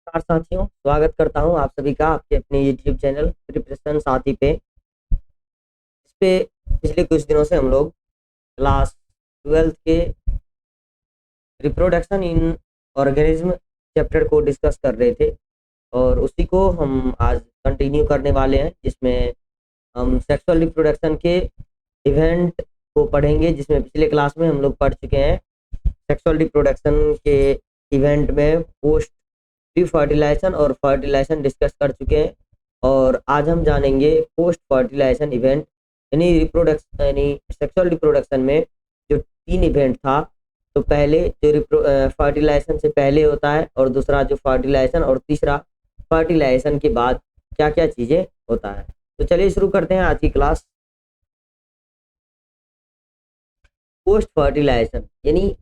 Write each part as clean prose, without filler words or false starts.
नमस्कार साथियों, स्वागत करता हूं आप सभी का आपके अपने YouTube चैनल प्रिपरेशन साथी पे। इस पे पिछले कुछ दिनों से हम लोग क्लास 12th के रिप्रोडक्शन इन ऑर्गेनिज्म चैप्टर को डिस्कस कर रहे थे और उसी को हम आज कंटिन्यू करने वाले हैं, जिसमें हम सेक्सुअल रिप्रोडक्शन के इवेंट को पढ़ेंगे, जिसमें पिछले क्लास में हम लोग पढ़ चुके हैं। सेक्सुअल रिप्रोडक्शन के इवेंट में पोस्ट प्री फर्टिलाइजेशन और फर्टिलाइजेशन डिस्कस कर चुके हैं और आज हम जानेंगे पोस्ट फर्टिलाइजेशन इवेंट, यानी रिप्रोडक्शन यानी सेक्सुअल रिप्रोडक्शन में जो 3 इवेंट था। तो पहले जो फर्टिलाइजेशन से पहले होता है, और दूसरा जो फर्टिलाइजेशन, और तीसरा फर्टिलाइजेशन के बाद क्या क्या चीज़ें होता है। तो चलिए शुरू करते हैं आज की क्लास। पोस्ट फर्टिलाइजेशन यानी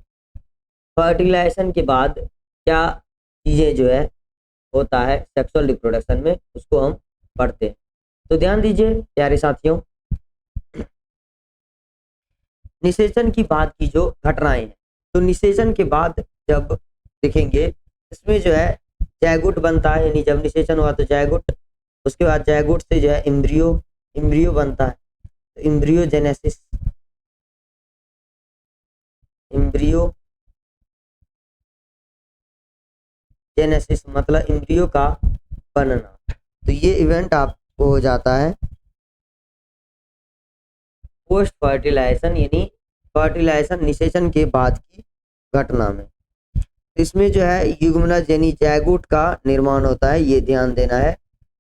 फर्टिलाइजेशन के बाद क्या चीज़ें जो है होता है सेक्सुअल रिप्रोडक्शन में, उसको हम पढ़ते हैं। तो ध्यान दीजिए प्यारे साथियों, निषेचन की बाद की जो घटनाएं हैं, तो निषेचन के बाद जब देखेंगे इसमें जो है जायगोट बनता है, यानी जब निषेचन हुआ तो जायगोट, उसके बाद जायगोट से जो है इम्ब्रियो बनता है। तो इम्ब्रियोजेनेसिस मतलब इम्ब्रियो का बनना। तो ये इवेंट आपको हो जाता है पोस्ट फर्टिलाइजेशन, यानी फर्टिलाइजेशन निषेचन के बाद की घटना में। इसमें जो है युग्मनज यानी जायगोट का निर्माण होता है। ये ध्यान देना है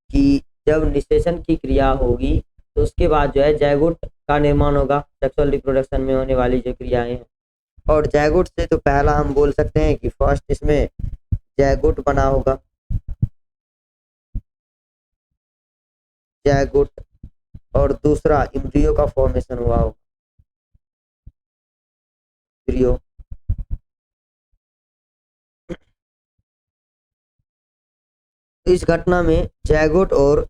कि जब निषेचन की क्रिया होगी तो उसके बाद जो है जायगोट का निर्माण होगा, सेक्सुअल रिप्रोडक्शन में होने वाली जो क्रियाएं हैं। और जायगोट से तो पहला हम बोल सकते हैं कि फर्स्ट इसमें जायगोट बना होगा, जायगोट, और दूसरा इम्ब्रियो का फॉर्मेशन हुआ होगा, इम्ब्रियो। इस घटना में जायगोट और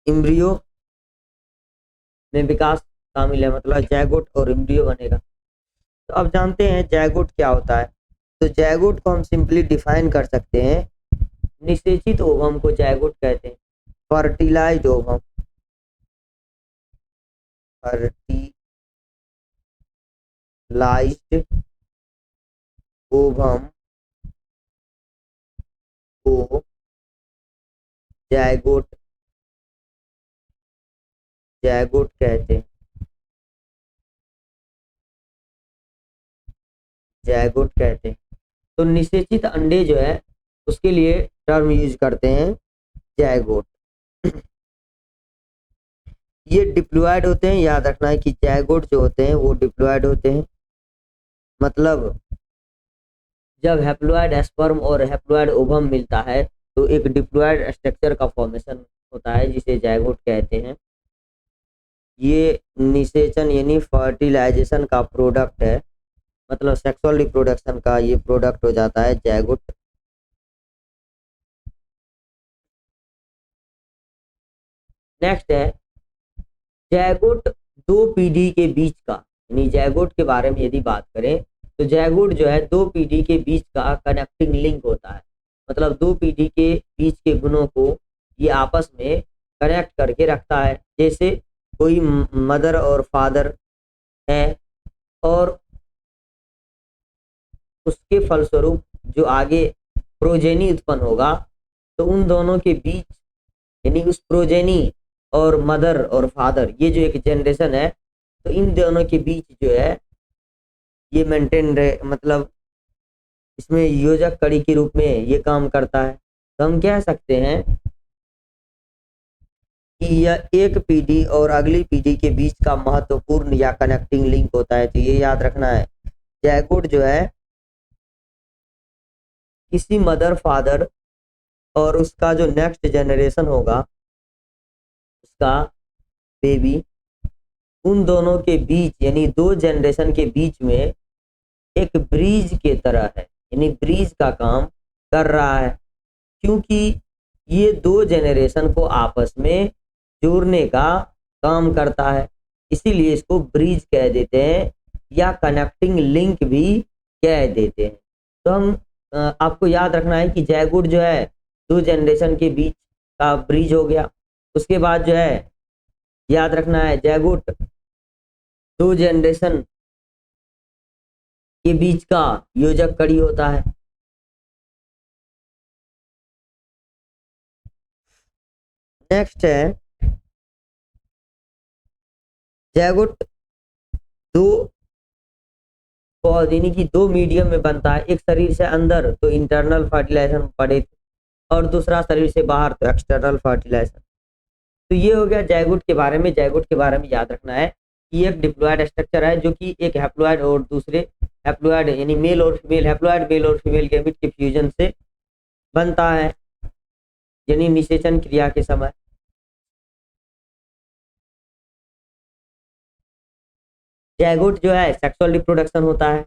इम्ब्रियो में विकास शामिल है, मतलब जायगोट और इम्ब्रियो बनेगा। तो अब जानते हैं जायगोट क्या होता है। तो जायगोट को हम सिंपली डिफाइन कर सकते हैं, निषेचित ओवम को जायगोट कहते हैं। फर्टिलाइज्ड ओवम, फर्टिलाइज्ड ओवम को जायगोट कहते हैं, जायगोट कहते हैं। तो निषेचित अंडे जो है उसके लिए टर्म यूज करते हैं जायगोट। ये डिप्लॉयड होते हैं, याद रखना है कि जायगोट जो होते हैं वो डिप्लॉयड होते हैं। मतलब जब हैप्लॉयड स्पर्म और हैप्लॉयड ओवम मिलता है तो एक डिप्लॉयड स्ट्रक्चर का फॉर्मेशन होता है, जिसे जायगोट कहते हैं। ये निषेचन यानी फर्टिलाइजेशन का प्रोडक्ट है, मतलब सेक्सुअल रिप्रोडक्शन का ये प्रोडक्ट हो जाता है जायगोट। नेक्स्ट है जायगोट 2 पीढ़ी के बीच का, यानी जायगोट के बारे में यदि बात करें तो जायगोट जो है 2 पीढ़ी के बीच का कनेक्टिंग लिंक होता है। मतलब 2 पीढ़ी के बीच के गुणों को ये आपस में कनेक्ट करके रखता है। जैसे कोई मदर और फादर है और उसके फलस्वरूप जो आगे प्रोजेनी उत्पन्न होगा, तो उन दोनों के बीच यानी उस प्रोजेनी और मदर और फादर, ये जो एक जनरेशन है, तो इन दोनों के बीच जो है ये मेंटेन रहे, मतलब इसमें योजक कड़ी के रूप में ये काम करता है। तो हम कह सकते हैं कि यह एक पीढ़ी और अगली पीढ़ी के बीच का महत्वपूर्ण या कनेक्टिंग लिंक होता है। तो ये याद रखना है, जायगोट जो है किसी मदर फादर और उसका जो नेक्स्ट जनरेशन होगा, उसका बेबी, उन दोनों के बीच यानी 2 जनरेशन के बीच में एक ब्रिज के तरह है, यानी ब्रिज का काम कर रहा है, क्योंकि ये 2 जनरेशन को आपस में जोड़ने का काम करता है। इसीलिए इसको ब्रिज कह देते हैं या कनेक्टिंग लिंक भी कह देते हैं। तो हम आपको याद रखना है कि जायगोट जो है दो जनरेशन के बीच का ब्रिज हो गया। उसके बाद जो है याद रखना है जैगोट दो जनरेशन के बीच का योजक कड़ी होता है। नेक्स्ट है जैगोट दो यानी कि दो मीडियम में बनता है, एक शरीर से अंदर तो इंटरनल फर्टिलाइजेशन पड़े और दूसरा शरीर से बाहर तो एक्सटर्नल फर्टिलाइजेशन। तो ये हो गया जैगोट के बारे में। जैगोट के बारे में याद रखना है कि एक डिप्लॉयड स्ट्रक्चर है जो कि एक हैप्लॉयड और दूसरे हैप्लॉयड यानी मेल और फीमेल हैप्लॉयड मेल और फीमेल गैमेट के फ्यूजन से बनता है, यानी निषेचन क्रिया के समय। जैगोट जो है सेक्सुअल रिप्रोडक्शन होता है,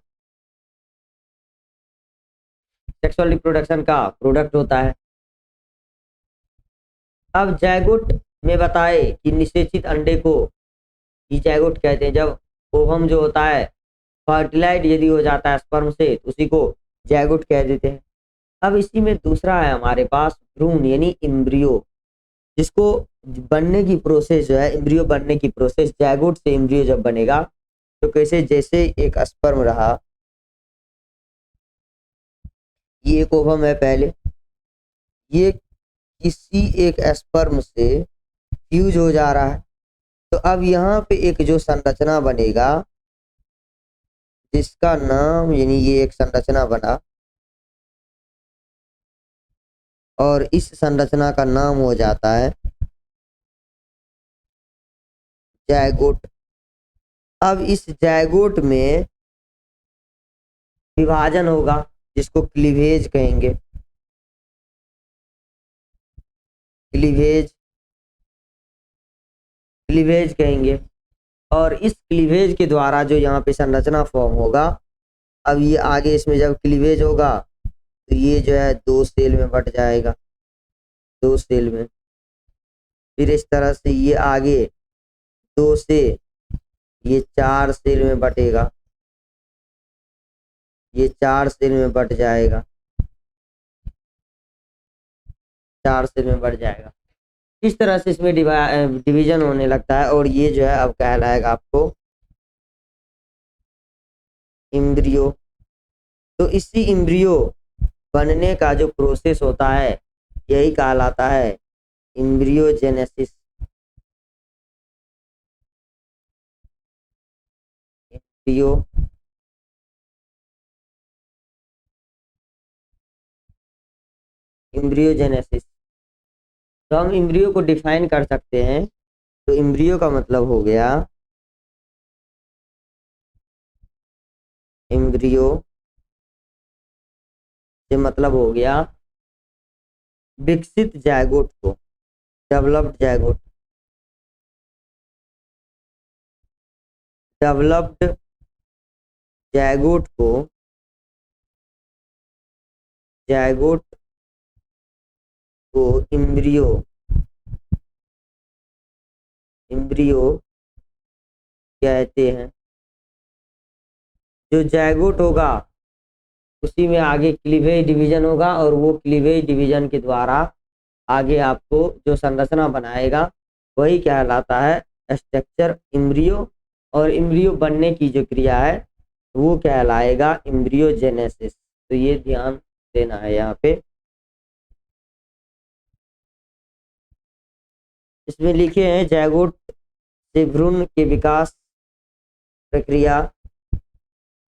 सेक्सुअल रिप्रोडक्शन का प्रोडक्ट होता है। अब जैगोट में बताए कि निषेचित अंडे को ही जैगोट कहते हैं। जब ओवम जो होता है फर्टिलाइज यदि हो जाता है स्पर्म से तो उसी को जैगोट कह देते हैं। अब इसी में दूसरा है हमारे पास भ्रूण यानी इम्ब्रियो, जिसको बनने की प्रोसेस जो है इम्ब्रियो बनने की प्रोसेस, जैगोट से इम्ब्रियो जब बनेगा तो कैसे, जैसे एक स्पर्म रहा, ये एक ओवम है पहले, ये किसी एक स्पर्म से फ्यूज हो जा रहा है, तो अब यहाँ पे एक जो संरचना बनेगा जिसका नाम, यानी ये एक संरचना बना और इस संरचना का नाम हो जाता है जैगोट। अब इस जैगोट में विभाजन होगा जिसको क्लीवेज कहेंगे, क्लीवेज, क्लीवेज कहेंगे। और इस क्लीवेज के द्वारा जो यहाँ पे संरचना फॉर्म होगा, अब ये आगे इसमें जब क्लीवेज होगा तो ये जो है दो सेल में बट जाएगा, दो सेल में, फिर इस तरह से ये आगे दो से ये चार सेल में बटेगा, ये चार सेल में बट जाएगा, चार सेल में बढ़ जाएगा। इस तरह से इसमें डिवीजन होने लगता है और ये जो है अब कहलाएगा आपको इम्ब्रियो। तो इसी इम्ब्रियो बनने का जो प्रोसेस होता है यही कहलाता है इम्ब्रियोजेनेसिस। इम्ब्रियो इम्ब्रियोजेनेसिस। तो हम इम्ब्रियो को डिफाइन कर सकते हैं। तो इम्ब्रियो का मतलब हो गया, इम्ब्रियो से मतलब हो गया विकसित जैगोट को, डेवलप्ड जैगोट, डेवलप्ड जैगोट को, जैगोट को इम्ब्रियो, इम्ब्रियो कहते हैं। जो जैगोट होगा उसी में आगे क्लीवेज डिवीजन होगा और वो क्लीवेज डिवीजन के द्वारा आगे आपको जो संरचना बनाएगा वही कहलाता है स्ट्रक्चर इम्ब्रियो। और इम्ब्रियो बनने की जो क्रिया है वो कहलाएगा इम्ब्रियोजेनेसिस। तो ये ध्यान देना है यहाँ पे। इसमें लिखे हैं जैगोट से भ्रूण के विकास प्रक्रिया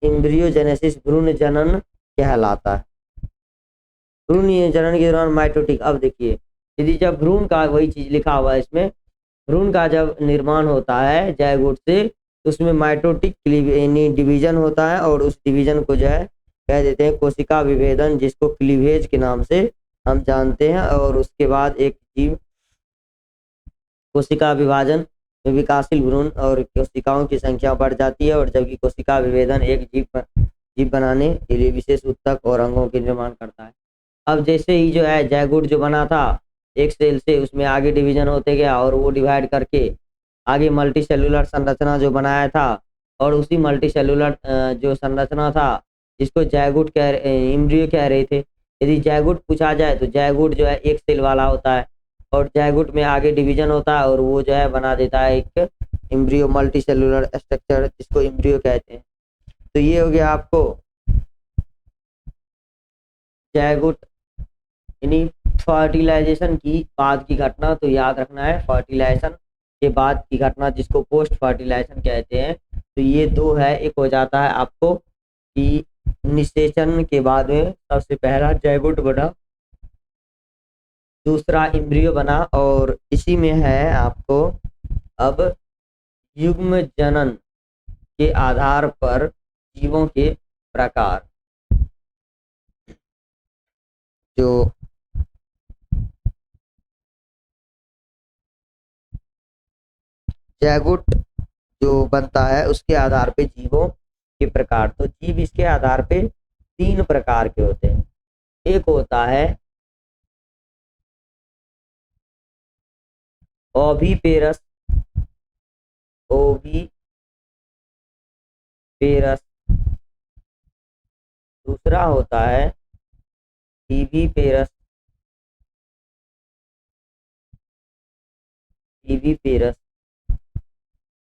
इम्ब्रियोजेनेसिस, भ्रूण जनन कहलाता है। भ्रूण जनन के दौरान माइटोटिक, अब देखिए यदि जब भ्रूण का, वही चीज लिखा हुआ है इसमें, भ्रूण का जब निर्माण होता है जैगोट से तो उसमें माइटोटिक डिवीजन होता है और उस डिवीजन को जो है कह देते हैं कोशिका विभेदन, जिसको क्लीवेज के नाम से हम जानते हैं। और उसके बाद एक जीव कोशिका विभाजन में विकासशील भ्रूण और कोशिकाओं की संख्या बढ़ जाती है, और जबकि कोशिका विभेदन एक जीव बनाने के लिए विशेष ऊतक और अंगों के निर्माण करता है। अब जैसे ही जो है जैगोट जो बना था एक सेल से, उसमें आगे डिवीजन होते गया और वो डिवाइड करके आगे मल्टी सेलुलर संरचना जो बनाया था, और उसी मल्टी सेलुलर जो संरचना था जिसको जैगोट इम्ब्रियो कह रहे थे, यदि जायगोट पूछा जाए तो जायगोट जो है एक सेल वाला होता है, और जायगोट में आगे डिवीजन होता है और वो जो है बना देता है एक एम्ब्रियो मल्टी सेलुलर स्ट्रक्चर, जिसको एम्ब्रियो कहते हैं। तो ये हो गया आपको जायगोट यानी फर्टिलाइजेशन की बाद की घटना। तो याद रखना है फर्टिलाइजेशन के बाद की घटना, जिसको पोस्ट फर्टिलाइजेशन कहते हैं। तो ये दो है, एक हो जाता है आपको कि निषेचन के बाद में सबसे पहला जायगोट बना, दूसरा एम्ब्रियो बना, और इसी में है आपको अब युग्म जनन के आधार पर जीवों के प्रकार। जो जायगोट जो बनता है उसके आधार पे जीवों के प्रकार। तो जीव इसके आधार पे 3 प्रकार के होते हैं। एक होता है ओविपेरस, ओविपेरस। दूसरा होता है विविपेरस, विविपेरस।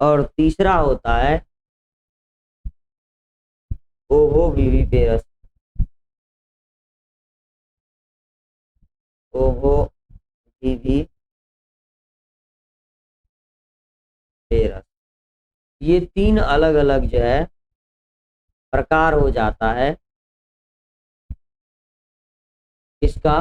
और तीसरा होता है ओवोविविपेरस, ओवोविविपेरस। ये 3 अलग अलग जो है प्रकार हो जाता है इसका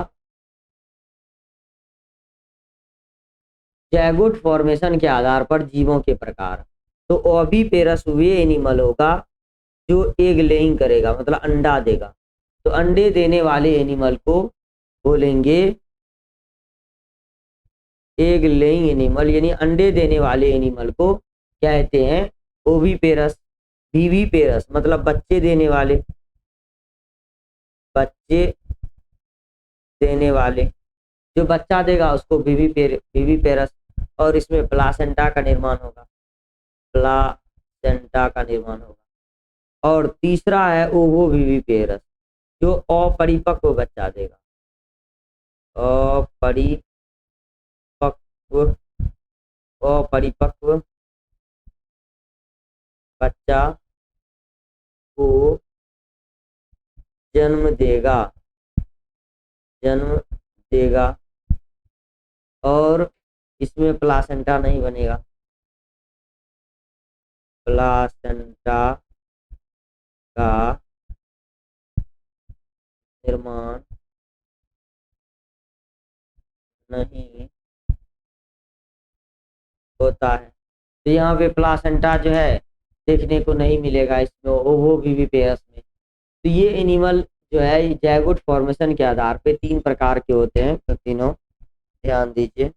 जैगोट फॉर्मेशन के आधार पर जीवों के प्रकार। तो ओविपेरस वे एनिमल होगा जो एग लेइंग करेगा, मतलब अंडा देगा। तो अंडे देने वाले एनिमल को बोलेंगे एग लेइंग एनिमल, यानी अंडे देने वाले एनिमल को कहते हैं ओविपेरस। विविपेरस मतलब बच्चे देने वाले, बच्चे देने वाले, जो बच्चा देगा उसको विविपेरस। और इसमें प्लासेंटा का निर्माण होगा, प्लासेंटा का निर्माण होगा। और तीसरा है ओवोविविपेरस, जो अपरिपक्व बच्चा देगा, अपरिपक्व, अपरिपक्व बच्चा को जन्म देगा, जन्म देगा। और इसमें प्लासेंटा नहीं बनेगा, प्लासेंटा का निर्माण नहीं होता है। तो यहाँ पे प्लासेंटा जो है देखने को नहीं मिलेगा इसमें ओवोविविपेरस में। तो ये एनिमल जो है जैगोट फॉर्मेशन के आधार पे 3 प्रकार के होते हैं। तो तीनों ध्यान दीजिए।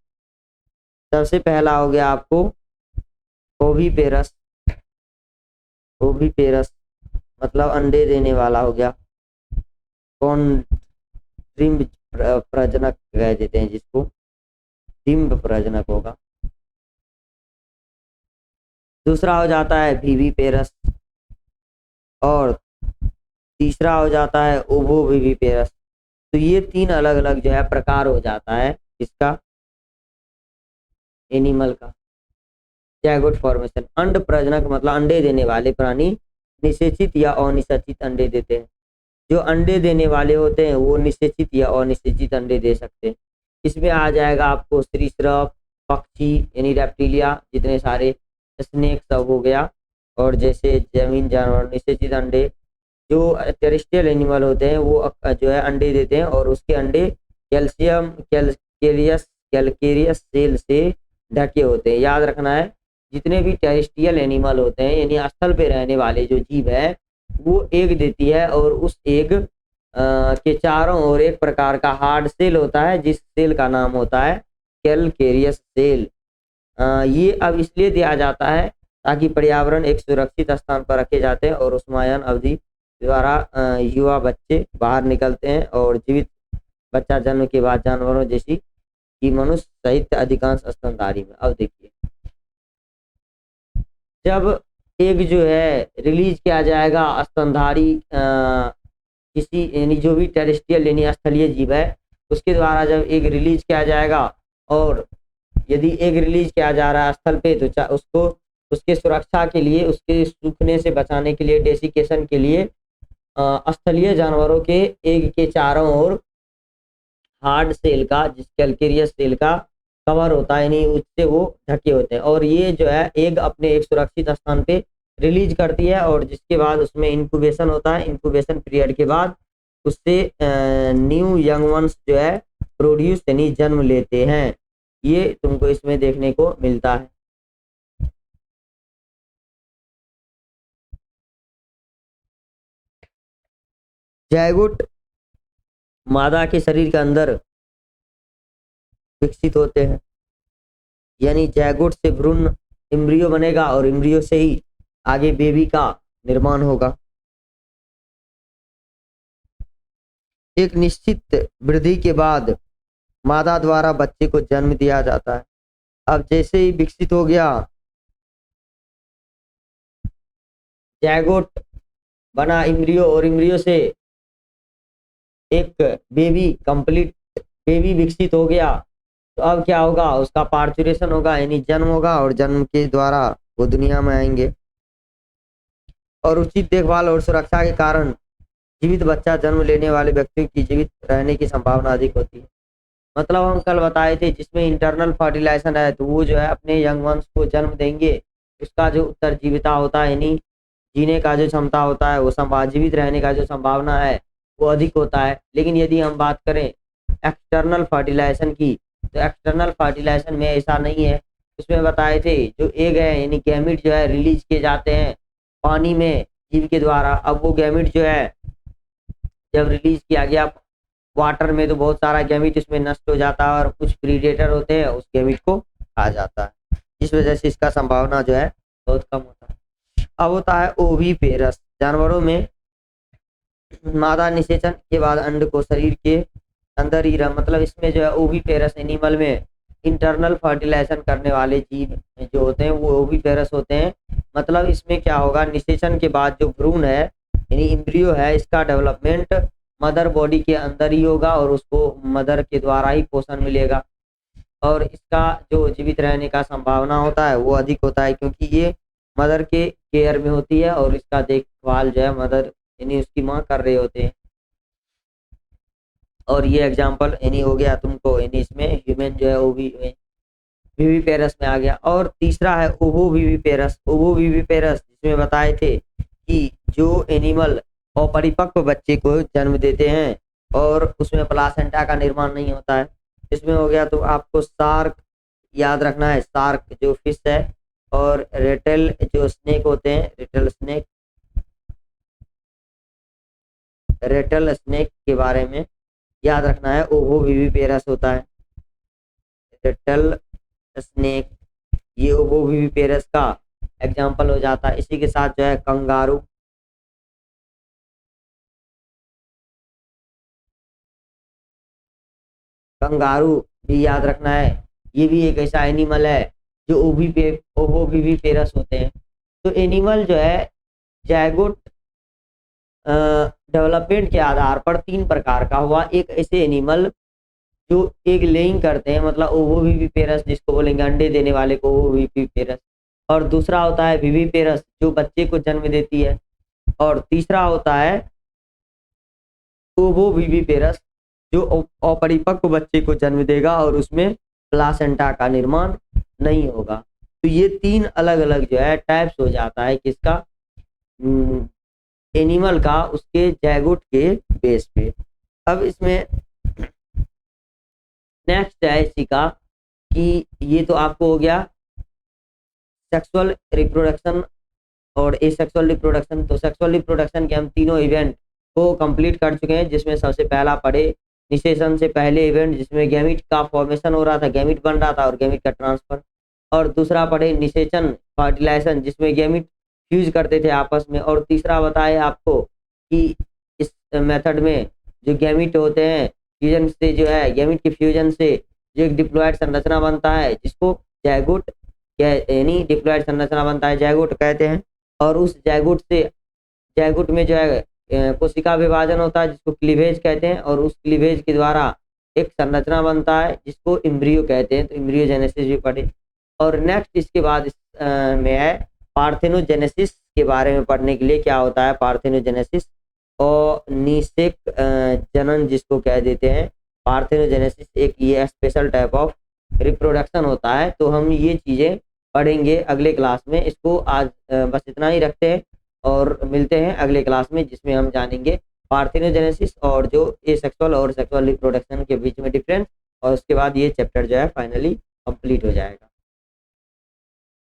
सबसे पहला हो गया आपको ओविपेरस, ओविपेरस मतलब अंडे देने वाला हो गया, कौन डिम्ब प्रजनक कह देते हैं जिसको, डिम्ब प्रजनक होगा। दूसरा हो जाता है विविपेरस, और तीसरा हो जाता है ओवोविविपेरस। तो ये 3 अलग अलग जो है प्रकार हो जाता है इसका एनिमल का जैगोट फॉर्मेशन। अंड प्रजनक मतलब अंडे देने वाले प्राणी निषेचित या अनिषेचित अंडे देते हैं। जो अंडे देने वाले होते हैं वो निषेचित या अनिषेचित अंडे दे सकते हैं। इसमें आ जाएगा आपको सरीसृप, पक्षी यानी रेप्टिलिया, जितने सारे स्नेक सब हो गया, और जैसे जमीन जानवर। निषेचित अंडे जो टेरेस्ट्रियल एनिमल होते हैं वो जो है अंडे देते हैं, और उसके अंडे कैलकेरियस सेल से ढके होते हैं। याद रखना है जितने भी टेरेस्ट्रियल एनिमल होते हैं यानी स्थल पे रहने वाले जो जीव है वो एग देती है, और उस एग के चारों ओर एक प्रकार का हार्ड सेल होता है जिस सेल का नाम होता है कैलकेरियस सेल। ये अब इसलिए दिया जाता है ताकि पर्यावरण एक सुरक्षित स्थान पर रखे जाते हैं और उष्मायन अवधि द्वारा युवा बच्चे बाहर निकलते हैं, और जीवित बच्चा जन्म के बाद जानवरों जैसी कि मनुष्य सहित अधिकांश स्तनधारी में। अब देखिए जब एग जो है रिलीज किया जाएगा स्तनधारी किसी यानी जो भी टेरेस्ट्रियल यानी स्थलीय जीव है उसके द्वारा जब एग रिलीज किया जाएगा, और यदि एग रिलीज किया जा रहा है स्थल पे, तो उसको उसके सुरक्षा के लिए, उसके सूखने से बचाने के लिए, डेसिकेशन के लिए स्थलीय जानवरों के एग के चारों ओर हार्ड सेल का, जिस कैल्केरियस सेल का कवर होता है, यानी उससे वो ढके होते हैं, और ये जो है एग अपने एक सुरक्षित स्थान पे रिलीज करती है, और जिसके बाद उसमें इंक्यूबेशन होता है। इंक्यूबेशन पीरियड के बाद उससे न्यू यंग वंस जो है प्रोड्यूस यानी जन्म लेते हैं। ये तुमको इसमें देखने को मिलता है। जायगोट मादा के शरीर के अंदर विकसित होते हैं, यानी जायगोट से भ्रूण एम्ब्रियो बनेगा, और एम्ब्रियो से ही आगे बेबी का निर्माण होगा। एक निश्चित वृद्धि के बाद मादा द्वारा बच्चे को जन्म दिया जाता है। अब जैसे ही विकसित हो गया, जायगोट बना एम्ब्रियो, और एम्ब्रियो से एक बेबी कंप्लीट बेबी विकसित हो गया, तो अब क्या होगा, उसका पार्चुरेशन होगा यानी जन्म होगा, और जन्म के द्वारा वो दुनिया में आएंगे। और उचित देखभाल और सुरक्षा के कारण जीवित बच्चा जन्म लेने वाले व्यक्ति की जीवित रहने की संभावना अधिक होती है। मतलब हम कल बताए थे, जिसमें इंटरनल फर्टिलाइजेशन है, तो वो जो है अपने यंग वंश को जन्म देंगे, उसका जो उत्तरजीविता होता है यानी जीने का जो क्षमता होता है, वो जीवित रहने का जो संभावना है वो अधिक होता है। लेकिन यदि हम बात करें एक्सटर्नल फर्टिलाइजेशन की, तो एक्सटर्नल फर्टिलाइजेशन में ऐसा नहीं है। उसमें बताए थे जो एग है यानी गैमिट जो है रिलीज किए जाते हैं पानी में जीव के द्वारा। अब वो गैमिट जो है जब रिलीज किया गया वाटर में, तो बहुत सारा गैमिट इसमें नष्ट हो जाता है, और कुछ प्रीडेटर होते हैं उस गैमिट को खा जाता है, इस वजह से इसका संभावना जो है बहुत कम होता है। अब होता है ओवीपेरस। जानवरों में मादा निषेचन के बाद अंड को शरीर के अंदर ही मतलब इसमें जो है ओवीपेरस एनिमल में इंटरनल फर्टिलाइजेशन करने वाले जीव जो होते हैं वो ओवीपेरस होते हैं। मतलब इसमें क्या होगा, निषेचन के बाद जो भ्रूण है यानी एम्ब्रियो है, इसका डेवलपमेंट मदर बॉडी के अंदर ही होगा, और उसको मदर के द्वारा ही पोषण मिलेगा, और इसका जो जीवित रहने का संभावना होता है वो अधिक होता है, क्योंकि ये मदर के केयर में होती है, और इसका देखभाल जो है मदर यानी उसकी माँ कर रहे होते हैं। और ये एग्जाम्पल यानी हो गया तुमको, यानी इसमें ह्यूमन जो है विविपेरस में आ गया। और तीसरा है ओवोविविपेरस। ओवोविविपेरस जिसमें बताए थे कि जो एनिमल अपरिपक्व बच्चे को जन्म देते हैं और उसमें प्लासेंटा का निर्माण नहीं होता है। इसमें हो गया तो आपको शार्क याद रखना है, शार्क जो फिश है, और रेटल जो स्नेक होते हैं, रेटल स्नेक के बारे में याद रखना है। ओवोविविपेरस होता है रेटल स्नेक, ये ओवोविविपेरस का एग्जाम्पल हो जाता है। इसी के साथ जो है कंगारू, कंगारू भी याद रखना है, ये भी एक ऐसा एनिमल है जो ओवोविविपेरस होते हैं। तो एनिमल जो है जायगोट डेवलपमेंट के आधार पर तीन प्रकार का हुआ। एक ऐसे एनिमल जो एग लेइंग करते हैं, मतलब ओवोविविपेरस जिसको बोलेंगे अंडे देने वाले को ओवोविविपेरस, और दूसरा होता है विविपेरस जो बच्चे को जन्म देती है, और तीसरा होता है ओवोविविपेरस जो अपरिपक्व बच्चे को जन्म देगा और उसमें प्लासेंटा का निर्माण नहीं होगा। तो ये तीन अलग अलग जो है टाइप्स हो जाता है किसका, एनिमल का, उसके जायगोट के बेस पे। अब इसमें नेक्स्ट है इसी का कि ये तो आपको हो गया सेक्सुअल रिप्रोडक्शन और एसेक्सुअल रिप्रोडक्शन। तो सेक्सुअल रिप्रोडक्शन के हम तीनों इवेंट को कंप्लीट कर चुके हैं, जिसमें सबसे पहला पढ़े निषेचन से पहले इवेंट जिसमें गैमिट का फॉर्मेशन हो रहा था, गैमिट बन रहा था और गैमिट का ट्रांसफर, और दूसरा पढ़े निषेचन फर्टिलाइजेशन जिसमें गैमिट फ्यूज करते थे आपस में, और तीसरा बताए आपको कि इस मेथड में जो गैमिट होते हैं फ्यूजन से जो है गैमिट के फ्यूजन से जो एक डिप्लॉयड संरचना बनता है जिसको जायगोट यानी डिप्लॉयड संरचना बनता है, जायगोट कहते हैं। और उस जायगोट से जायगोट में जो है कोशिका विभाजन होता है जिसको क्लीवेज कहते हैं, और उस क्लीवेज के द्वारा एक संरचना बनता है जिसको एम्ब्रियो कहते हैं। तो एम्ब्रियोजेनेसिस भी पढ़े। और नेक्स्ट इसके बाद में है पार्थेनोजेनेसिस के बारे में पढ़ने के लिए। क्या होता है पार्थेनोजेनेसिस? और निषेक जनन जिसको कह देते हैं। पार्थेनोजेनेसिस एक ये स्पेशल टाइप ऑफ रिप्रोडक्शन होता है। तो हम ये चीज़ें पढ़ेंगे अगले क्लास में। इसको आज बस इतना ही रखते हैं और मिलते हैं अगले क्लास में, जिसमें हम जानेंगे पार्थेनोजेनेसिस और जो एसेक्सुअल और सेक्सुअल रिप्रोडक्शन के बीच में डिफरेंस। और उसके बाद ये चैप्टर जो है फाइनली कंप्लीट हो जाएगा।